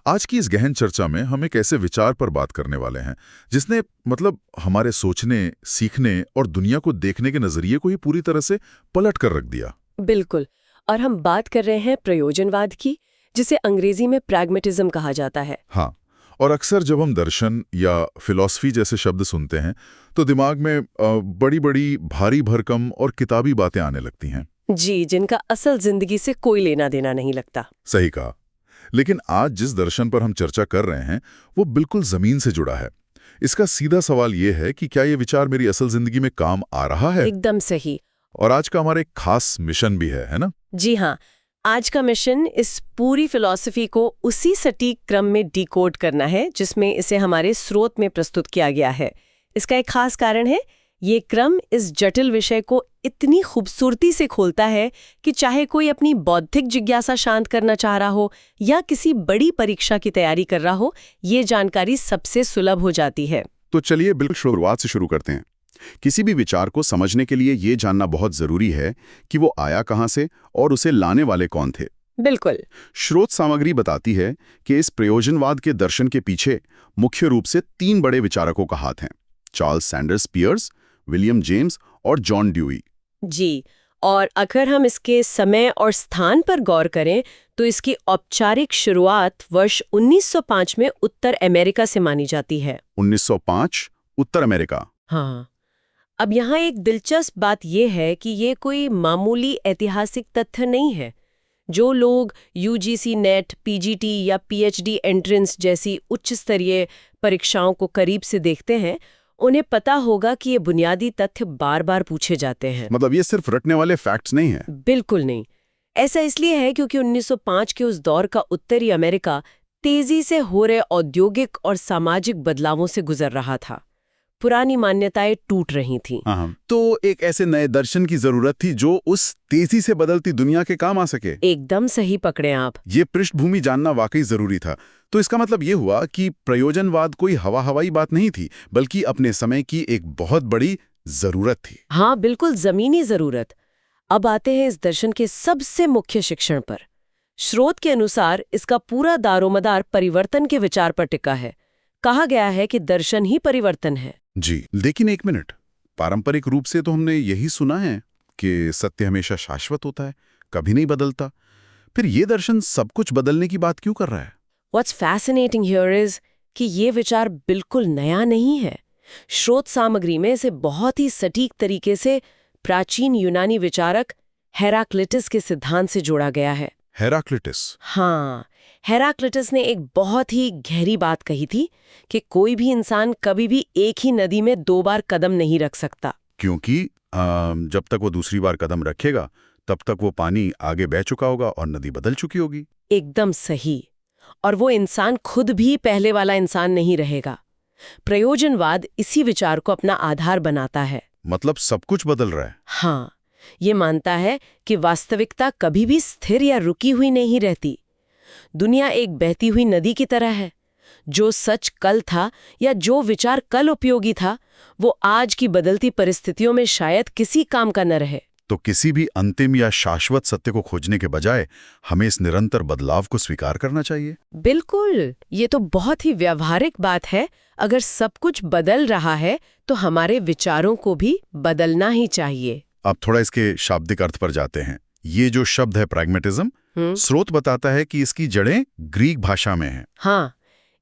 आज की इस गहन चर्चा में हम एक ऐसे विचार पर बात करने वाले हैं जिसने हमारे सोचने, सीखने और दुनिया को देखने के नजरिए को ही पूरी तरह से पलट कर रख दिया। बिल्कुल। और हम बात कर रहे हैं प्रयोजनवाद की, जिसे अंग्रेजी में प्रैग्मेटिज्म कहा जाता है। हाँ, और अक्सर जब हम दर्शन या फिलॉसफी जैसे शब्द सुनते हैं तो दिमाग में बड़ी बड़ी भारी भरकम और किताबी बातें आने लगती हैं। जी, जिनका असल जिंदगी से कोई लेना देना नहीं लगता। सही कहा। लेकिन आज जिस दर्शन पर हम चर्चा कर रहे हैं वो बिल्कुल जमीन से जुड़ा है। इसका सीधा सवाल ये है कि क्या ये विचार मेरी असल जिंदगी में काम आ रहा है? एकदम सही। और आज का हमारा एक खास मिशन भी है ना? जी हाँ, आज का मिशन इस पूरी फिलॉसफी को उसी सटीक क्रम में डिकोड करना है जिसमें इसे हमारे स्रोत में प्रस्तुत किया गया है। इसका एक खास कारण है, ये क्रम इस जटिल विषय को इतनी खूबसूरती से खोलता है कि चाहे कोई अपनी बौद्धिक जिज्ञासा शांत करना चाह रहा हो या किसी बड़ी परीक्षा की तैयारी कर रहा हो, ये जानकारी सबसे सुलभ हो जाती है। तो चलिए बिल्कुल शुरुआत से शुरू करते हैं। किसी भी विचार को समझने के लिए ये जानना बहुत जरूरी है कि वो आया कहाँ से और उसे लाने वाले कौन थे। बिल्कुल। स्रोत सामग्री बताती है कि इस प्रयोजनवाद के दर्शन के पीछे मुख्य रूप से 3 बड़े विचारकों का हाथ है: Charles Sanders Peirce, William James और जॉन ड्यूई। जी, और अगर हम इसके समय और स्थान पर गौर करें तो इसकी औपचारिक शुरुआत वर्ष 1905 में उत्तर अमेरिका से मानी जाती है। 1905 उत्तर अमेरिका। हाँ। अब यहाँ एक दिलचस्प बात यह है कि ये कोई मामूली ऐतिहासिक तथ्य नहीं है। जो लोग यूजीसी नेट, पीजीटी या पीएचडी एंट्रेंस जैसी उच्च स्तरीय परीक्षाओं को करीब से देखते हैं, उन्हें पता होगा कि ये बुनियादी तथ्य बार बार पूछे जाते हैं। मतलब ये सिर्फ रटने वाले फैक्ट्स नहीं हैं। बिल्कुल नहीं। ऐसा इसलिए है क्योंकि 1905 के उस दौर का उत्तरी अमेरिका तेजी से हो रहे औद्योगिक और सामाजिक बदलावों से गुजर रहा था। पुरानी मान्यताएं टूट रही थीं। तो एक ऐसे नए दर्शन की जरूरत थी जो उस तेजी से बदलती दुनिया के काम आ सके। एकदम सही पकड़े आप। ये पृष्ठभूमि जानना वाकई जरूरी था। तो इसका मतलब ये हुआ कि प्रयोजनवाद कोई हवाई बात नहीं थी, बल्कि अपने समय की एक बहुत बड़ी जरूरत थी। हाँ, बिल्कुल जमीनी जरूरत। अब आते हैं इस दर्शन के सबसे मुख्य शिक्षण पर। स्रोत के अनुसार इसका पूरा दारोमदार परिवर्तन के विचार पर टिका है। कहा गया है कि दर्शन ही परिवर्तन है। जी, लेकिन एक मिनट, पारंपरिक रूप से तो हमने यही सुना है कि सत्य हमेशा शाश्वत होता है, कभी नहीं बदलता। फिर ये दर्शन सब कुछ बदलने की बात क्यों कर रहा है? What's fascinating here is कि ये विचार बिल्कुल नया नहीं है। स्रोत सामग्री में इसे बहुत ही सटीक तरीके से प्राचीन यूनानी विचारक हेराक्लिटस के सिद्धांत से जोड़ा गया है। हेराक्लिटस? हाँ, हेराक्लिटस ने एक बहुत ही गहरी बात कही थी कि कोई भी इंसान कभी भी एक ही नदी में 2 बार कदम नहीं रख सकता। क्योंकि जब तक वो दूसरी बार कदम रखेगा तब तक वो पानी आगे बह चुका होगा और नदी बदल चुकी होगी। एकदम सही। और वो इंसान खुद भी पहले वाला इंसान नहीं रहेगा। प्रयोजनवाद इसी विचार को अपना आधार बनाता है। मतलब सब कुछ बदल रहा है। हाँ, ये मानता है कि वास्तविकता कभी भी स्थिर या रुकी हुई नहीं रहती। दुनिया एक बहती हुई नदी की तरह है। जो सच कल था या जो विचार कल उपयोगी था, वो आज की बदलती परिस्थितियों में शायद किसी काम का न रहे। तो किसी भी अंतिम या शाश्वत सत्य को खोजने के बजाय हमें इस निरंतर बदलाव को स्वीकार करना चाहिए। बिल्कुल, ये तो बहुत ही व्यावहारिक बात है। अगर सब कुछ बदल रहा है तो हमारे विचारों को भी बदलना ही चाहिए। अब थोड़ा इसके शाब्दिक अर्थ पर जाते हैं। ये जो शब्द है प्रैग्मेटिज्म, स्रोत बताता है कि इसकी जड़ें ग्रीक भाषा में हैं। हाँ,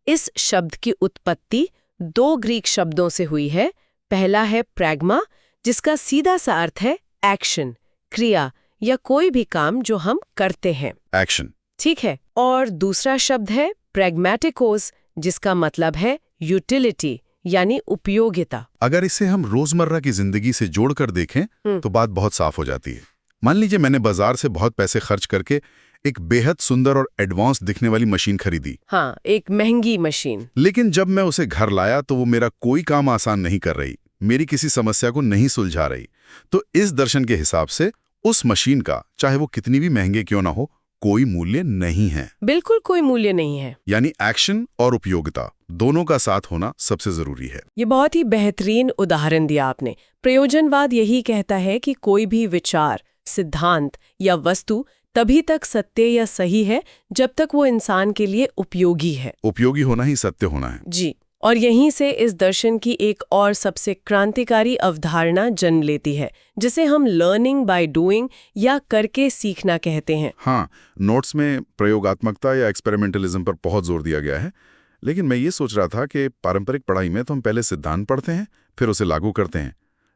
इस शब्द की उत्पत्ति 2 ग्रीक शब्दों से हुई है। पहला है प्रैग्मा, जिसका सीधा सा अर्थ है एक्शन, क्रिया या कोई भी काम जो हम करते हैं। एक्शन, ठीक है। और दूसरा शब्द है प्रैग्मेटिकोस, जिसका मतलब है यूटिलिटी यानी उपयोगिता। अगर इसे हम रोजमर्रा की जिंदगी से जोड़कर देखें तो बात बहुत साफ हो जाती है। मान लीजिए मैंने बाजार से बहुत पैसे खर्च करके एक बेहद सुंदर और एडवांस दिखने वाली मशीन खरीदी। हाँ, एक महंगी मशीन। लेकिन जब मैं उसे घर लाया तो वो मेरा कोई काम आसान नहीं कर रही, मेरी किसी समस्या को नहीं सुलझा रही। तो इस दर्शन के हिसाब से उस मशीन का, चाहे वो कितनी भी महंगे क्यों ना हो, कोई मूल्य नहीं है। बिल्कुल कोई मूल्य नहीं है। यानी एक्शन और उपयोगिता दोनों का साथ होना सबसे जरूरी है। ये बहुत ही बेहतरीन उदाहरण दिया आपने। प्रयोजनवाद यही कहता है कि कोई भी विचार, सिद्धांत या वस्तु तभी तक सत्य या सही है जब तक वो इंसान के लिए उपयोगी है। उपयोगी होना ही सत्य होना है। जी, और यहीं से इस दर्शन की एक और सबसे क्रांतिकारी अवधारणा जन्म लेती है, जिसे हम लर्निंग बाय डूइंग या करके सीखना कहते हैं। हाँ, नोट्स में प्रयोगात्मकता या एक्सपेरिमेंटलिज्म पर बहुत जोर दिया गया है, लेकिन मैं ये सोच रहा था कि पारंपरिक पढ़ाई में तो हम पहले सिद्धांत पढ़ते हैं, फिर उसे लागू करते हैं।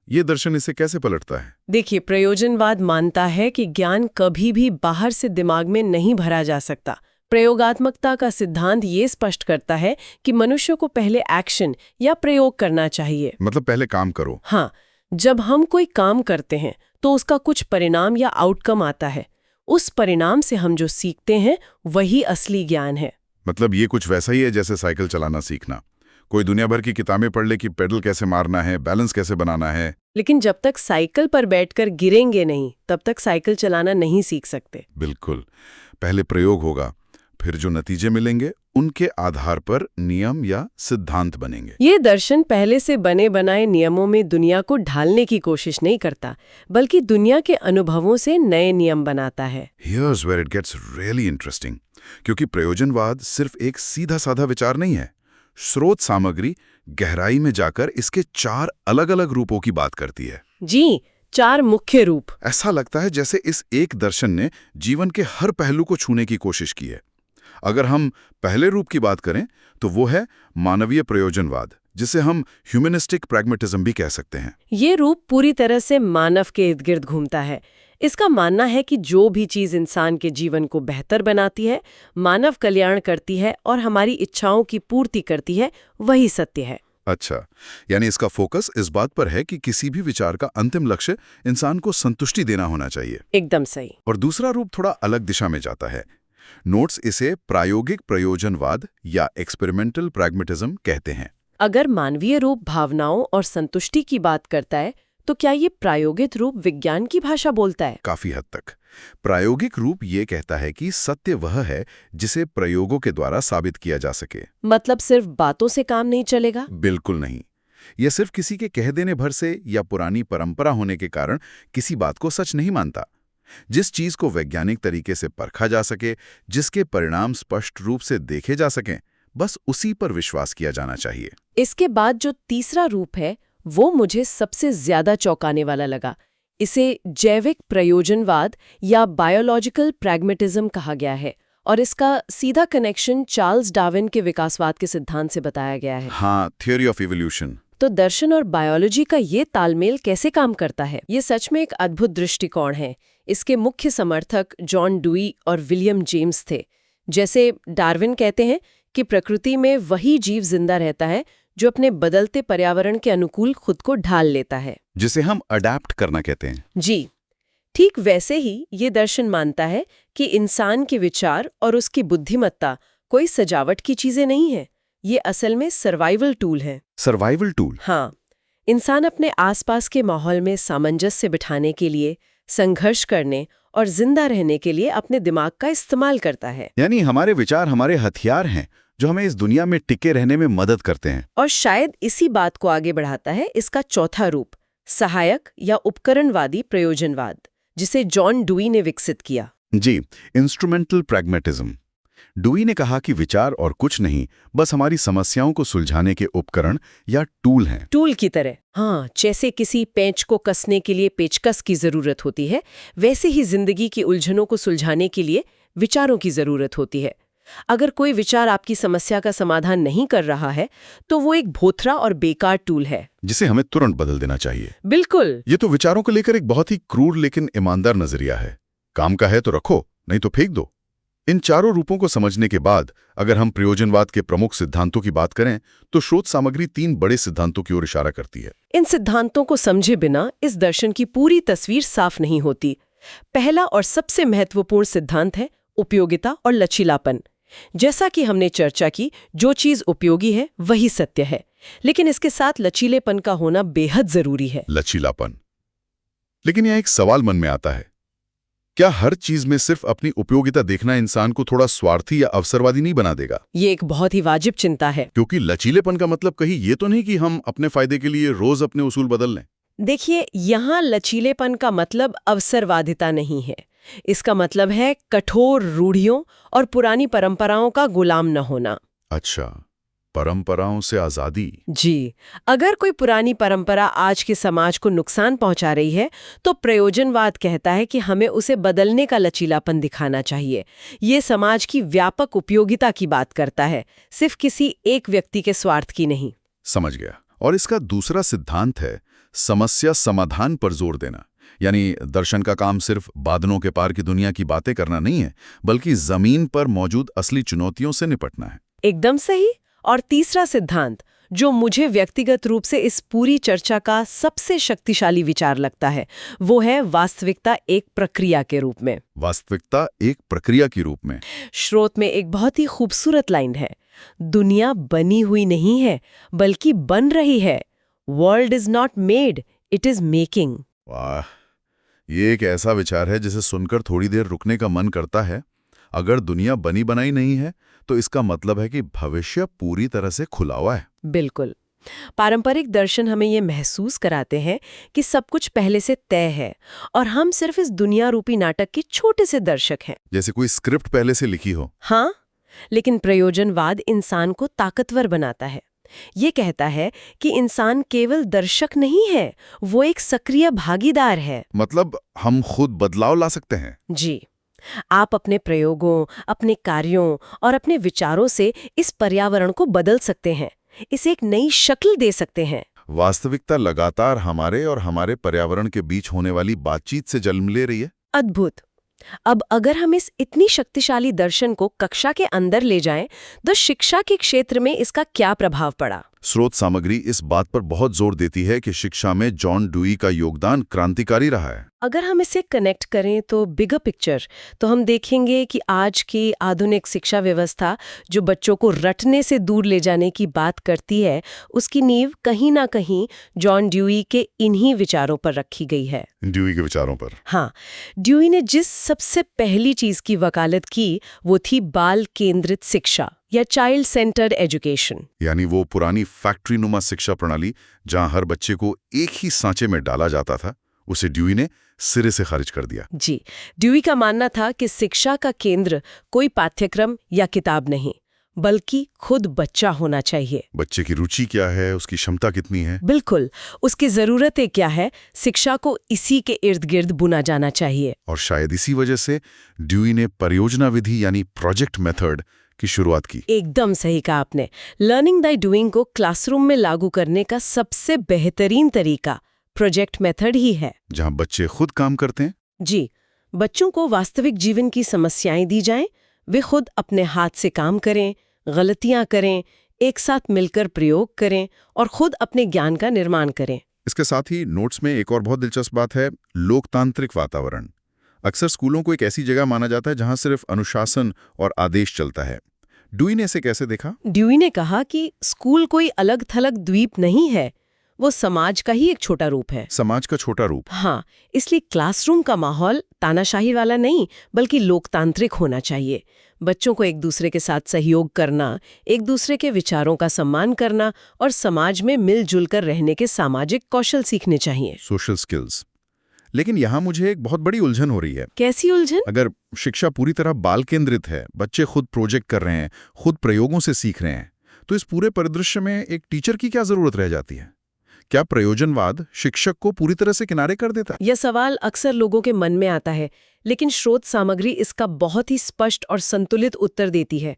ये दर्शन इसे कैसे पलटता है? देखिए, प्रयोजनवाद मानता है कि ज्ञान कभी भी बाहर से दिमाग में नहीं भरा जा सकता। प्रयोगात्मकता का सिद्धांत ये स्पष्ट करता है कि मनुष्य को पहले एक्शन या प्रयोग करना चाहिए। मतलब पहले काम करो। हाँ, जब हम कोई काम करते हैं तो उसका कुछ परिणाम या आउटकम आता है। उस परिणाम से हम जो सीखते हैं वही असली ज्ञान है। मतलब ये कुछ वैसा ही है जैसे साइकिल चलाना सीखना। कोई दुनिया भर की किताबें पढ़ ले कि पेडल कैसे मारना है, बैलेंस कैसे बनाना है। लेकिन जब तक साइकिल पर बैठकर गिरेंगे नहीं, तब तक साइकिल चलाना नहीं सीख सकते। बिल्कुल, पहले प्रयोग होगा, फिर जो नतीजे मिलेंगे उनके आधार पर नियम या सिद्धांत बनेंगे। ये दर्शन पहले से बने बनाए नियमों में दुनिया को ढालने की कोशिश नहीं करता, बल्कि दुनिया के अनुभवों से नए नियम बनाता है। Here's where it gets really interesting, क्योंकि प्रयोजनवाद सिर्फ एक सीधा साधा विचार नहीं है। स्रोत सामग्री गहराई में जाकर इसके 4 अलग-अलग रूपों की बात करती है। जी, 4 मुख्य रूप। ऐसा लगता है जैसे इस एक दर्शन ने जीवन के हर पहलू को छूने की कोशिश की है। अगर हम पहले रूप की बात करें तो वो है मानवीय प्रयोजनवाद, जिसे हम ह्यूमनिस्टिक प्रैग्मेटिज्म भी कह सकते हैं। ये रूप पूरी तरह से मानव के इर्द गिर्द घूमता है। इसका मानना है कि जो भी चीज इंसान के जीवन को बेहतर बनाती है, मानव कल्याण करती है और हमारी इच्छाओं की पूर्ति करती है, वही सत्य है। अच्छा, यानी इसका फोकस इस बात पर है कि किसी भी विचार का अंतिम लक्ष्य इंसान को संतुष्टि देना होना चाहिए। एकदम सही। और दूसरा रूप थोड़ा अलग दिशा में जाता है। नोट्स इसे प्रायोगिक प्रयोजनवाद या एक्सपेरिमेंटल प्रैग्मेटिज्म कहते हैं। अगर मानवीय रूप भावनाओं और संतुष्टि की बात करता है, तो क्या ये प्रायोगिक रूप विज्ञान की भाषा बोलता है? काफी हद तक। प्रायोगिक रूप ये कहता है कि सत्य वह है जिसे प्रयोगों के द्वारा साबित किया जा सके। मतलब सिर्फ बातों से काम नहीं चलेगा? बिल्कुल नहीं। यह सिर्फ किसी के कह देने भर से या पुरानी परंपरा होने के कारण किसी बात को सच नहीं मानता। जिस चीज को वैज्ञानिक तरीके से परखा जा सके, जिसके परिणाम स्पष्ट रूप से देखे जा सकें, बस उसी पर विश्वास किया जाना चाहिए। इसके बाद जो तीसरा रूप है, वो मुझे सबसे ज्यादा चौंकाने वाला लगा। इसे जैविक प्रयोजनवाद या बायोलॉजिकल प्रैग्मेटिज्म कहा गया है और इसका सीधा कनेक्शन चार्ल्स डार्विन के विकासवाद के सिद्धांत से बताया गया है। हाँ, थ्योरी ऑफ इवोल्यूशन। तो दर्शन और बायोलॉजी का ये तालमेल कैसे काम करता है? ये सच में एक अद्भुत दृष्टिकोण है। इसके मुख्य समर्थक जॉन डुई और विलियम जेम्स थे। जैसे डार्विन कहते हैं कि प्रकृति में वही जीव जिंदा रहता है जो अपने बदलते पर्यावरण के अनुकूल खुद को ढाल लेता है, जिसे हम अडैप्ट करना कहते हैं। जी, ठीक वैसे ही ये दर्शन मानता है कि इंसान के विचार और उसकी बुद्धिमत्ता कोई सजावट की चीजें नहीं है। ये असल में सर्वाइवल टूल है। Survival tool? हाँ, इंसान अपने आसपास के माहौल में सामंजस्य बिठाने के लिए, संघर्ष करने और जिंदा रहने के लिए अपने दिमाग का इस्तेमाल करता है। यानी हमारे विचार हमारे हथियार हैं जो हमें इस दुनिया में टिके रहने में मदद करते हैं। और शायद इसी बात को आगे बढ़ाता है इसका चौथा रूप, सहायक या उपकरणवादी प्रयोजनवाद, जिसे जॉन डुई ने विकसित किया। जी, इंस्ट्रूमेंटल प्रैग्मेटिज्म। डुई ने कहा कि विचार और कुछ नहीं, बस हमारी समस्याओं को सुलझाने के उपकरण या टूल हैं। टूल की तरह। हाँ, जैसे किसी पेंच को कसने के लिए पेचकस की जरूरत होती है, वैसे ही जिंदगी की उलझनों को सुलझाने के लिए विचारों की जरूरत होती है। अगर कोई विचार आपकी समस्या का समाधान नहीं कर रहा है, तो वो एक भोथरा और बेकार टूल है, जिसे हमें तुरंत बदल देना चाहिए। बिल्कुल। ये तो विचारों को लेकर एक बहुत ही क्रूर लेकिन ईमानदार नजरिया है। काम का है तो रखो, नहीं तो फेंक दो। इन चारों रूपों को समझने के बाद अगर हम प्रयोजनवाद के प्रमुख सिद्धांतों की बात करें, तो स्रोत सामग्री 3 बड़े सिद्धांतों की ओर इशारा करती है। इन सिद्धांतों को समझे बिना इस दर्शन की पूरी तस्वीर साफ नहीं होती। पहला और सबसे महत्वपूर्ण सिद्धांत है उपयोगिता और लचीलापन। जैसा कि हमने चर्चा की, जो चीज उपयोगी है वही सत्य है, लेकिन इसके साथ लचीलेपन का होना बेहद जरूरी है। लचीलापन। लेकिन यह एक सवाल मन में आता है, क्या हर चीज में सिर्फ अपनी उपयोगिता देखना इंसान को थोड़ा स्वार्थी या अवसरवादी नहीं बना देगा? ये एक बहुत ही वाजिब चिंता है। क्योंकि लचीलेपन का मतलब कहीं ये तो नहीं कि हम अपने फायदे के लिए रोज अपने उसूल बदल लें। देखिए, यहाँ लचीलेपन का मतलब अवसरवादिता नहीं है। इसका मतलब है कठोर रूढ़ियों और पुरानी परंपराओं का गुलाम न होना। अच्छा, परंपराओं से आजादी। जी, अगर कोई पुरानी परंपरा आज के समाज को नुकसान पहुंचा रही है तो प्रयोजनवाद कहता है कि हमें उसे बदलने का लचीलापन दिखाना चाहिए। ये समाज की व्यापक उपयोगिता की बात करता है, सिर्फ किसी एक व्यक्ति के स्वार्थ की नहीं। समझ गया। और इसका दूसरा सिद्धांत है समस्या समाधान पर जोर देना। यानी दर्शन का काम सिर्फ बादलों के पार की दुनिया की बातें करना नहीं है, बल्कि जमीन पर मौजूद असली चुनौतियों से निपटना है। एकदम सही। और तीसरा सिद्धांत, जो मुझे व्यक्तिगत रूप से इस पूरी चर्चा का सबसे शक्तिशाली विचार लगता है, वो है वास्तविकता एक प्रक्रिया के रूप में। वास्तविकता एक प्रक्रिया के रूप में। स्रोत में एक बहुत ही खूबसूरत लाइन है, दुनिया बनी हुई नहीं है बल्कि बन रही है। World is not made, it is making. वाह, ये एक ऐसा विचार है जिसे सुनकर थोड़ी देर रुकने का मन करता है। अगर दुनिया बनी बनाई नहीं है तो इसका मतलब है कि भविष्य पूरी तरह से खुला हुआ है। बिल्कुल। पारंपरिक दर्शन हमें ये महसूस कराते हैं कि सब कुछ पहले से तय है और हम सिर्फ इस दुनिया रूपी नाटक के छोटे से दर्शक हैं। जैसे कोई स्क्रिप्ट पहले से लिखी हो। हाँ, लेकिन प्रयोजनवाद इंसान को ताकतवर बनाता है। ये कहता है कि इंसान केवल दर्शक नहीं है, वो एक सक्रिय भागीदार है। मतलब हम खुद बदलाव ला सकते हैं। जी, आप अपने प्रयोगों, अपने कार्यों और अपने विचारों से इस पर्यावरण को बदल सकते हैं, इसे एक नई शक्ल दे सकते हैं। वास्तविकता लगातार हमारे और हमारे पर्यावरण के बीच होने वाली बातचीत से जन्म ले रही है। अद्भुत। अब अगर हम इस इतनी शक्तिशाली दर्शन को कक्षा के अंदर ले जाएं, तो शिक्षा के क्षेत्र में इसका क्या प्रभाव पड़ा? स्रोत सामग्री इस बात पर बहुत जोर देती है कि शिक्षा में जॉन ड्यूई का योगदान क्रांतिकारी रहा है। अगर हम इसे कनेक्ट करें तो बिगर पिक्चर, तो हम देखेंगे कि आज की आधुनिक शिक्षा व्यवस्था जो बच्चों को रटने से दूर ले जाने की बात करती है, उसकी नींव कहीं ना कहीं जॉन ड्यूई के इन्हीं विचारों पर रखी गई है। ड्यूई के विचारों पर? हाँ, ड्यूई ने जिस सबसे पहली चीज की वकालत की वो थी बाल केंद्रित शिक्षा या चाइल्ड सेंटर्ड एजुकेशन। यानी वो पुरानी फैक्ट्री नुमा शिक्षा प्रणाली जहां हर बच्चे को एक ही सांचे में डाला जाता था, उसे ड्यूई ने सिरे से खारिज कर दिया। जी, ड्यूई का मानना था कि शिक्षा का केंद्र कोई पाठ्यक्रम या किताब नहीं, बल्कि खुद बच्चा होना चाहिए। बच्चे की रुचि क्या है, उसकी क्षमता कितनी है? बिल्कुल, उसकी जरूरतें क्या है, शिक्षा को इसी के इर्द गिर्द बुना जाना चाहिए। और शायद इसी वजह से ड्यूई ने परियोजना विधि यानी प्रोजेक्ट मेथड की शुरुआत की। एकदम सही कहा आपने। लर्निंग बाय डूइंग को क्लासरूम में लागू करने का सबसे बेहतरीन तरीका प्रोजेक्ट मेथड ही है, जहां बच्चे खुद काम करते हैं। जी, बच्चों को वास्तविक जीवन की समस्याएं दी जाएं, वे खुद अपने हाथ से काम करें, गलतियां करें, एक साथ मिलकर प्रयोग करें और खुद अपने ज्ञान का निर्माण करें। इसके साथ ही नोट्स में एक और बहुत दिलचस्प बात है, लोकतांत्रिक वातावरण। अक्सर स्कूलों को एक ऐसी जगह माना जाता है जहां सिर्फ अनुशासन और आदेश चलता है। ड्यूई ने इसे कैसे देखा? ड्यूई ने कहा कि स्कूल कोई अलग थलग द्वीप नहीं है, वो समाज का ही एक छोटा रूप है। समाज का छोटा रूप। हाँ, इसलिए क्लासरूम का माहौल तानाशाही वाला नहीं बल्कि लोकतांत्रिक होना चाहिए। बच्चों को एक दूसरे के साथ सहयोग करना, एक दूसरे के विचारों का सम्मान करना और समाज में मिलजुल कर रहने के सामाजिक कौशल सीखने चाहिए। Social skills. लेकिन यहाँ मुझे एक बहुत बड़ी उलझन हो रही है। कैसी उलझन? अगर शिक्षा पूरी तरह बाल केंद्रित है, बच्चे खुद प्रोजेक्ट कर रहे हैं, खुद प्रयोगों से सीख रहे हैं, तो इस पूरे परिदृश्य में एक टीचर की क्या जरूरत रह जाती है? क्या प्रयोजनवाद शिक्षक को पूरी तरह से किनारे कर देता है? यह सवाल अक्सर लोगों के मन में आता है, लेकिन स्रोत सामग्री इसका बहुत ही स्पष्ट और संतुलित उत्तर देती है।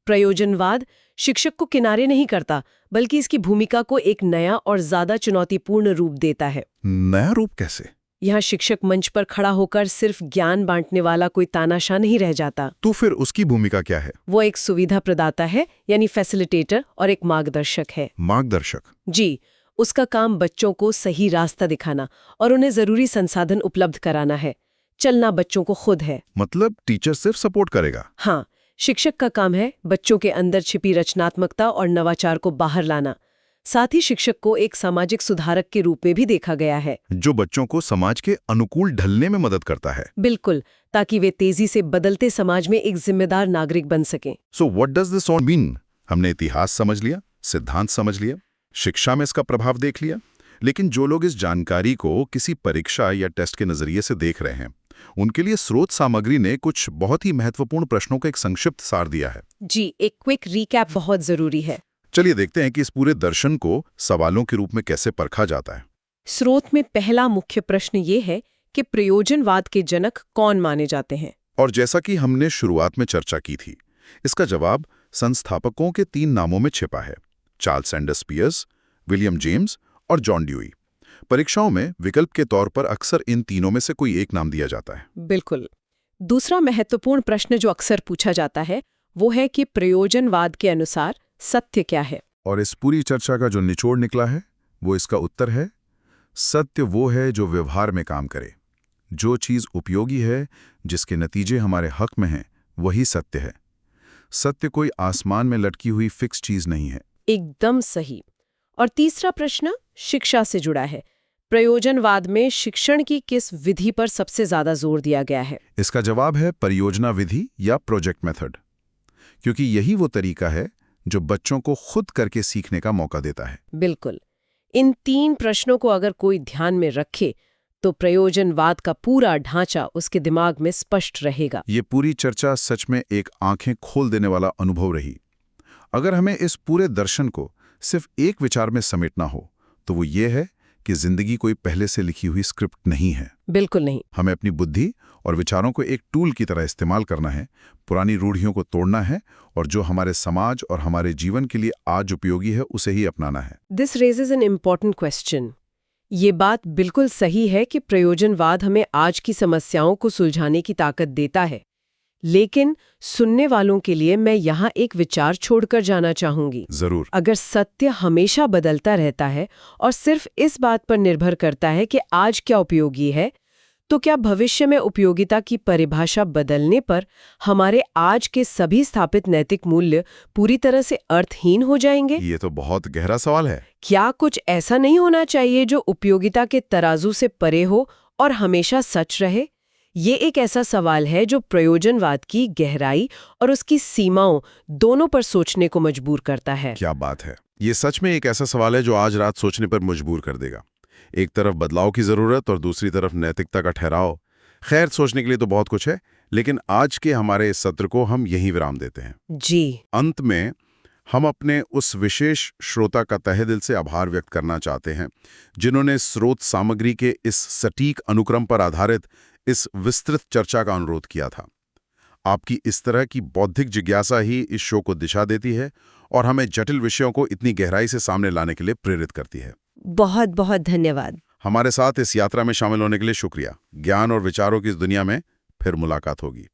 प्रयोजनवाद शिक्षक को किनारे नहीं करता, बल्कि इसकी भूमिका को एक नया और ज्यादा चुनौतीपूर्ण रूप देता है। नया रूप कैसे? यहाँ शिक्षक मंच पर खड़ा होकर सिर्फ ज्ञान बांटने वाला कोई तानाशाह नहीं रह जाता। तो फिर उसकी भूमिका क्या है? वो एक सुविधा प्रदाता है, यानी फैसिलिटेटर और एक मार्गदर्शक है। मार्गदर्शक? जी, उसका काम बच्चों को सही रास्ता दिखाना और उन्हें जरूरी संसाधन उपलब्ध कराना है। चलना बच्चों को खुद है। मतलब टीचर सिर्फ सपोर्ट करेगा? हाँ, शिक्षक का काम है बच्चों के अंदर छिपी रचनात्मकता और नवाचार को बाहर लाना। साथ ही शिक्षक को एक सामाजिक सुधारक के रूप में भी देखा गया है, जो बच्चों को समाज के अनुकूल ढलने में मदद करता है। बिल्कुल, ताकि वे तेजी से बदलते समाज में एक जिम्मेदार नागरिक बन सकें। So what does this all mean? हमने इतिहास समझ लिया, सिद्धांत समझ लिया, शिक्षा में इसका प्रभाव देख लिया, लेकिन जो लोग इस जानकारी को किसी परीक्षा या टेस्ट के नजरिए से देख रहे हैं, उनके लिए स्रोत सामग्री ने कुछ बहुत ही महत्वपूर्ण प्रश्नों का एक संक्षिप्त सार दिया है। जी, एक क्विक रिकैप बहुत जरूरी है। चलिए देखते हैं कि इस पूरे दर्शन को सवालों के रूप में कैसे परखा जाता है। स्रोत में पहला मुख्य प्रश्न ये है कि प्रयोजनवाद के जनक कौन माने जाते हैं। और जैसा कि हमने शुरुआत में चर्चा की थी, इसका जवाब संस्थापकों के 3 नामों में छिपा है: Charles Sanders Peirce, William James और जॉन ड्यूई। परीक्षाओं में विकल्प के तौर पर अक्सर इन तीनों में से कोई एक नाम दिया जाता है। बिल्कुल। दूसरा महत्वपूर्ण प्रश्न जो अक्सर पूछा जाता है वो है कि प्रयोजनवाद के अनुसार सत्य क्या है। और इस पूरी चर्चा का जो निचोड़ निकला है वो इसका उत्तर है: सत्य वो है जो व्यवहार में काम करे। जो चीज़ उपयोगी है, जिसके नतीजे हमारे हक में हैं, वही सत्य है। सत्य कोई आसमान में लटकी हुई फिक्स चीज नहीं है। एकदम सही। और तीसरा प्रश्न शिक्षा से जुड़ा है। प्रयोजनवाद में शिक्षण की किस विधि पर सबसे ज्यादा जोर दिया गया है? इसका जवाब है परियोजना विधि या प्रोजेक्ट मेथड, क्योंकि यही वो तरीका है जो बच्चों को खुद करके सीखने का मौका देता है। बिल्कुल। इन 3 प्रश्नों को अगर कोई ध्यान में रखे तो प्रयोजनवाद का पूरा ढांचा उसके दिमाग में स्पष्ट रहेगा। ये पूरी चर्चा सच में एक आंखें खोल देने वाला अनुभव रही। अगर हमें इस पूरे दर्शन को सिर्फ एक विचार में समेटना हो तो वो ये है कि जिंदगी कोई पहले से लिखी हुई स्क्रिप्ट नहीं है। बिल्कुल नहीं। हमें अपनी बुद्धि और विचारों को एक टूल की तरह इस्तेमाल करना है, पुरानी रूढ़ियों को तोड़ना है और जो हमारे समाज और हमारे जीवन के लिए आज उपयोगी है उसे ही अपनाना है। This raises an important question. ये बात बिल्कुल सही है कि प्रयोजनवाद हमें आज की समस्याओं को सुलझाने की ताकत देता है, लेकिन सुनने वालों के लिए मैं यहाँ एक विचार छोड़कर जाना चाहूंगी। जरूर। अगर सत्य हमेशा बदलता रहता है और सिर्फ इस बात पर निर्भर करता है कि आज क्या उपयोगी है, तो क्या भविष्य में उपयोगिता की परिभाषा बदलने पर हमारे आज के सभी स्थापित नैतिक मूल्य पूरी तरह से अर्थहीन हो जाएंगे? ये तो बहुत गहरा सवाल है। क्या कुछ ऐसा नहीं होना चाहिए जो उपयोगिता के तराजू से परे हो और हमेशा सच रहे? ये एक ऐसा सवाल है जो प्रयोजनवाद की गहराई और उसकी सीमाओं दोनों पर सोचने को मजबूर करता है। क्या बात है। ये सच में एक ऐसा सवाल है जो आज रात सोचने पर मजबूर कर देगा। एक तरफ बदलाव की जरूरत और दूसरी तरफ नैतिकता का ठहराव। खैर, सोचने के लिए तो बहुत कुछ है, लेकिन आज के हमारे इस सत्र को हम यहीं विराम देते हैं। जी। अंत में हम अपने उस विशेष श्रोता का तहे दिल से आभार व्यक्त करना चाहते हैं जिन्होंने स्रोत सामग्री के इस सटीक अनुक्रम पर आधारित इस विस्तृत चर्चा का अनुरोध किया था। आपकी इस तरह की बौद्धिक जिज्ञासा ही इस शो को दिशा देती है और हमें जटिल विषयों को इतनी गहराई से सामने लाने के लिए प्रेरित करती है। बहुत बहुत धन्यवाद। हमारे साथ इस यात्रा में शामिल होने के लिए शुक्रिया। ज्ञान और विचारों की इस दुनिया में फिर मुलाकात होगी।